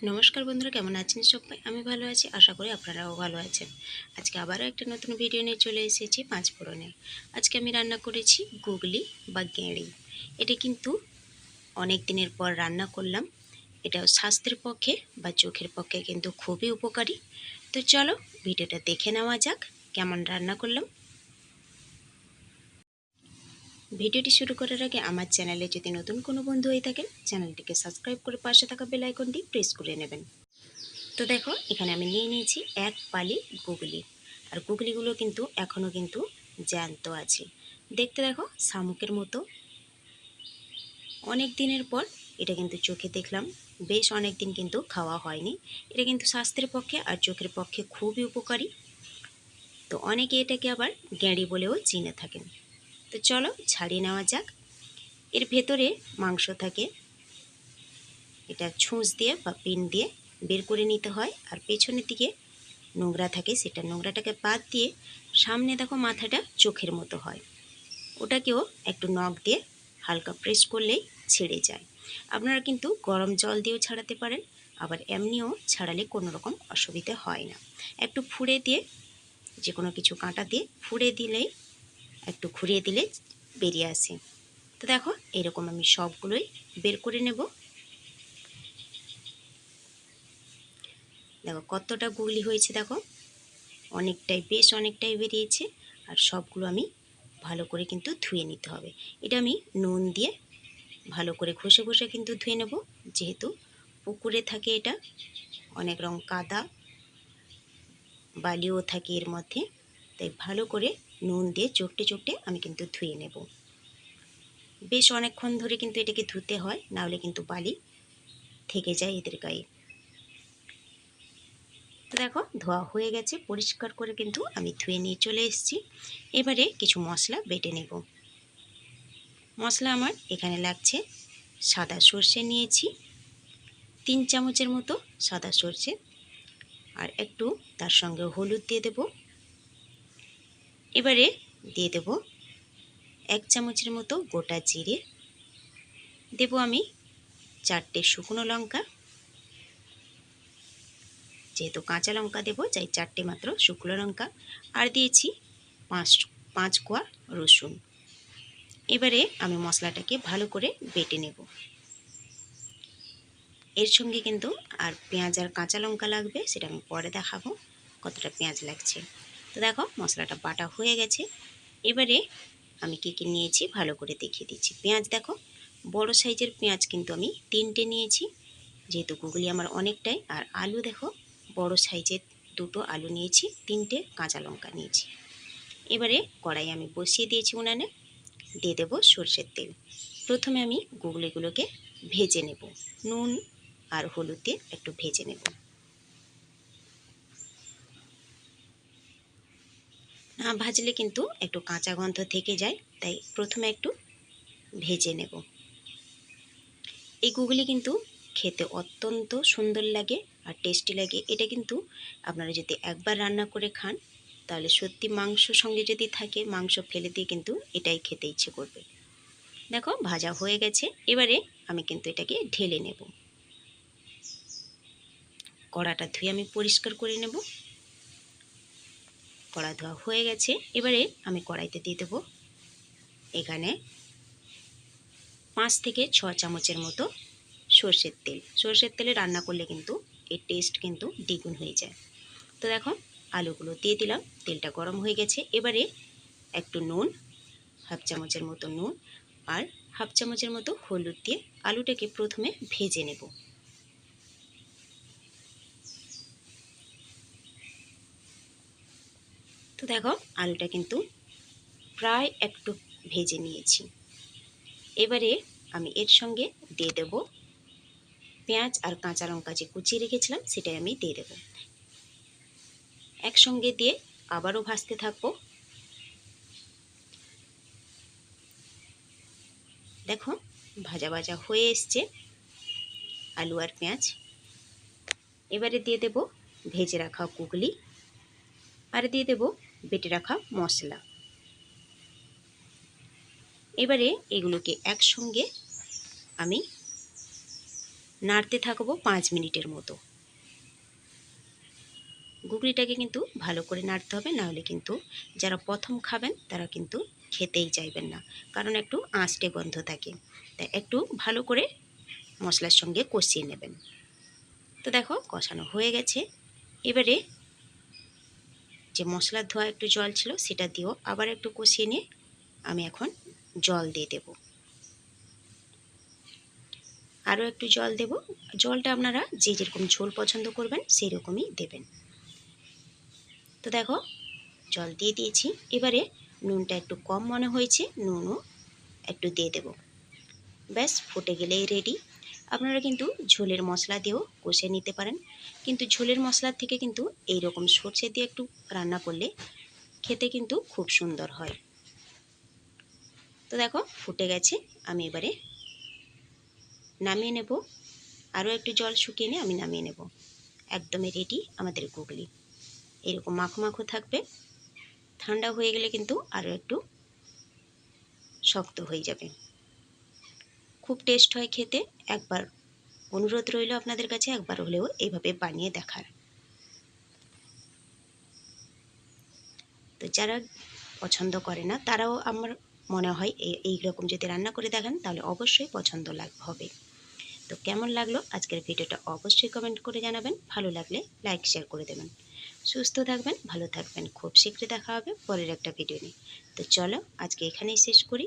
নমস্কার বন্ধুরা, কেমন আছেন সবাই? আমি ভালো আছি, আশা করি আপনারাও ভালো আছেন। আজকে আবারও একটা নতুন ভিডিও নিয়ে চলে এসেছি পাঁচফোড়নে। আজকে আমি রান্না করেছি গুগলি বা গেঁড়ি। এটা কিন্তু অনেক দিনের পর রান্না করলাম। এটা স্বাস্থ্যের পক্ষে বা চোখের পক্ষে কিন্তু খুবই উপকারী। তো চলো ভিডিওটা দেখে নেওয়া যাক কেমন রান্না করলাম। ভিডিওটি শুরু করার আগে আমার চ্যানেলে যদি নতুন কোনো বন্ধু হয়ে থাকেন, চ্যানেলটিকে সাবস্ক্রাইব করে পাশে থাকা বেল আইকনটি প্রেস করে নেবেন। তো দেখো, এখানে আমি নিয়ে নিয়েছি এক পালি গুগলি। আর গুগলিগুলো কিন্তু এখনও কিন্তু জ্যান্ত আছে। দেখতে দেখো শামুকের মতো। অনেক দিনের পর এটা কিন্তু চোখে দেখলাম। বেশ অনেক দিন কিন্তু খাওয়া হয়নি। এটা কিন্তু স্বাস্থ্যের পক্ষে আর চোখের পক্ষে খুবই উপকারী। তো অনেকে এটাকে আবার গেঁড়ি বলেও চিনে থাকেন। তো চলো ছাড়িয়ে নেওয়া যাক। এর ভেতরে মাংস থাকে, এটা ছুঁচ দিয়ে বা পিন দিয়ে বের করে নিতে হয়। আর পেছনের দিকে নোংরা থাকে, সেটা নোংরাটাকে বাদ দিয়ে সামনে দেখো মাথাটা চোখের মতো হয়, ওটাকেও একটু নখ দিয়ে হালকা প্রেস করলেই ছেড়ে যায়। আপনারা কিন্তু গরম জল দিয়েও ছাড়াতে পারেন, আবার এমনিও ছাড়ালে কোনো রকম অসুবিধে হয় না। একটু ফুঁড়ে দিয়ে, যে কোনো কিছু কাঁটা দিয়ে ফুঁড়ে দিলেই, একটু ঘুরিয়ে দিলে বেরিয়ে আসে। তো দেখো এরকম আমি সবগুলোই বের করে নেব। দেখো কতটা গুগলি হয়েছে, দেখো অনেকটাই, বেশ অনেকটাই বেরিয়েছে। আর সবগুলো আমি ভালো করে কিন্তু ধুয়ে নিতে হবে। এটা আমি নুন দিয়ে ভালো করে ঘষে ঘষে কিন্তু ধুয়ে নেব, যেহেতু পুকুরে থাকে এটা, অনেক রকম কাদা বালিও থাকে এর মধ্যে। তাই ভালো করে নুন দিয়ে চটকে চটকে আমি কিন্তু ধুয়ে নেব। বেশ অনেকক্ষণ ধরে কিন্তু এটাকে ধুতে হয়, নাহলে কিন্তু বালি থেকে যায় এদের গায়ে। তো দেখো ধোয়া হয়ে গেছে, পরিষ্কার করে কিন্তু আমি ধুয়ে নিয়ে চলে এসেছি। এবারে কিছু মশলা বেটে নেব। মশলা আমার এখানে লাগছে, সাদা সর্ষে নিয়েছি 3 চামচের মতো সাদা সর্ষে, আর একটু তার সঙ্গে হলুদ দিয়ে দেব। এবারে দিয়ে দেব 1 চামচের মতো গোটা জিরে, দেব আমি 4টে শুকনো লঙ্কা, যেহেতু কাঁচা লঙ্কা দেবো তাই 4টে মাত্র শুকনো লঙ্কা, আর দিয়েছি 5 কোয়া রসুন। এবারে আমি মশলাটাকে ভালো করে বেটে নেব। এর সঙ্গে কিন্তু আর পেঁয়াজ আর কাঁচা লঙ্কা লাগবে, সেটা আমি পরে দেখাবো কতটা পেঁয়াজ লাগছে। তো দেখো মশলাটা বাটা হয়ে গেছে। এবারে আমি কী কী নিয়েছি ভালো করে দেখিয়ে দিচ্ছি। পেঁয়াজ দেখো, বড় সাইজের পেঁয়াজ কিন্তু আমি 3টে নিয়েছি, যেহেতু গুগলি আমার অনেকটাই। আর আলু দেখো, বড় সাইজের 2টো আলু নিয়েছি, 3টে কাঁচা লঙ্কা নিয়েছি। এবারে কড়াই আমি বসিয়ে দিয়েছি উনানে, দিয়ে দেবো সরষের তেল। প্রথমে আমি গুগলিগুলোকে ভেজে নেব, নুন আর হলুদ দিয়ে একটু ভেজে নেব। না ভাজলে কিন্তু একটু কাঁচা গন্ধ থেকে যায়, তাই প্রথমে একটু ভেজে নেব। এই গুগলি কিন্তু খেতে অত্যন্ত সুন্দর লাগে আর টেস্টি লাগে। এটা কিন্তু আপনারা যদি একবার রান্না করে খান, তাহলে সত্যি মাংস সঙ্গে যদি থাকে, মাংস ফেলে দিয়ে কিন্তু এটাই খেতে ইচ্ছে করবে। দেখো ভাজা হয়ে গেছে। এবারে আমি কিন্তু এটাকে ঢেলে নেব। কড়াটা ধুয়ে আমি পরিষ্কার করে নেব। কড়া ধোয়া হয়ে গেছে। এবারে আমি কড়াইতে দিয়ে দেবো এখানে 5 থেকে 6 চামচের মতো সর্ষের তেল। সর্ষের তেলে রান্না করলে কিন্তু এর টেস্ট কিন্তু দ্বিগুণ হয়ে যায়। তো দেখো আলুগুলো দিয়ে দিলাম, তেলটা গরম হয়ে গেছে। এবারে একটু নুন, 1/2 চামচের মতো নুন আর 1/2 চামচের মতো হলুদ দিয়ে আলুটাকে প্রথমে ভেজে নেব। তো দেখো আলুটা কিন্তু প্রায় একটু ভেজে নিয়েছি। এবারে আমি এর সঙ্গে দিয়ে দেব পেঁয়াজ আর কাঁচা লঙ্কা যে কুচিয়ে রেখেছিলাম, সেটাই আমি দিয়ে দেব। একসঙ্গে দিয়ে আবারও ভাজতে থাকবো। দেখো ভাজা ভাজা হয়ে এসছে আলু আর পেঁয়াজ। এবারে দিয়ে দেব ভেজে রাখা গুগলি, আর দিয়ে দেব বেটে রাখা মশলা। এবারে এগুলোকে একসঙ্গে আমি নাড়তে থাকবো 5 মিনিটের মতো। ঘুগনিটাকে কিন্তু ভালো করে নাড়তে হবে, নাহলে কিন্তু যারা প্রথম খাবেন তারা কিন্তু খেতেই চাইবেন না, কারণ একটু আঁচটে গন্ধ থাকে। তাই একটু ভালো করে মশলার সঙ্গে কষিয়ে নেবেন। তো দেখো কষানো হয়ে গেছে। এবারে যে মশলার ধোয়া একটু জল ছিল সেটা দিয়েও আবার একটু কষিয়ে নিয়ে আমি এখন জল দিয়ে দেব। আরও একটু জল দেব। জলটা আপনারা যে যেরকম ঝোল পছন্দ করবেন সেই রকমই দেবেন। তো দেখো জল দিয়ে দিয়েছি। এবারে নুনটা একটু কম মনে হয়েছে, নুনও একটু দিয়ে দেব। ব্যাস ফুটে গেলেই রেডি। আপনারা কিন্তু ঝোলের মশলা দিয়েও কষে নিতে পারেন, কিন্তু ঝোলের মশলার থেকে কিন্তু এইরকম সর্ষে দিয়ে একটু রান্না করলে খেতে কিন্তু খুব সুন্দর হয়। তো দেখো ফুটে গেছে, আমি এবারে নামিয়ে নেব। আরও একটু জল শুকিয়ে নিয়ে আমি নামিয়ে নেব। একদমই রেডি আমাদের ঘুগনি। এরকম মাখো মাখো থাকবে। ঠান্ডা হয়ে গেলে কিন্তু আরও একটু শক্ত হয়ে যাবে। খুব টেস্ট হয় খেতে। একবার অনুরোধ রইল আপনাদের কাছে একবার হলেও এইভাবে বানিয়ে দেখার। তো যারা পছন্দ করে না তারাও আমার মনে হয় এই রকম যদি রান্না করে দেখেন তাহলে অবশ্যই পছন্দ হবে। তো কেমন লাগলো আজকের ভিডিওটা অবশ্যই কমেন্ট করে জানাবেন। ভালো লাগলে লাইক শেয়ার করে দেবেন। সুস্থ থাকবেন, ভালো থাকবেন। খুব শীঘ্রই দেখা হবে পরের একটা ভিডিও নিয়ে। তো চলো আজকে এখানেই শেষ করি।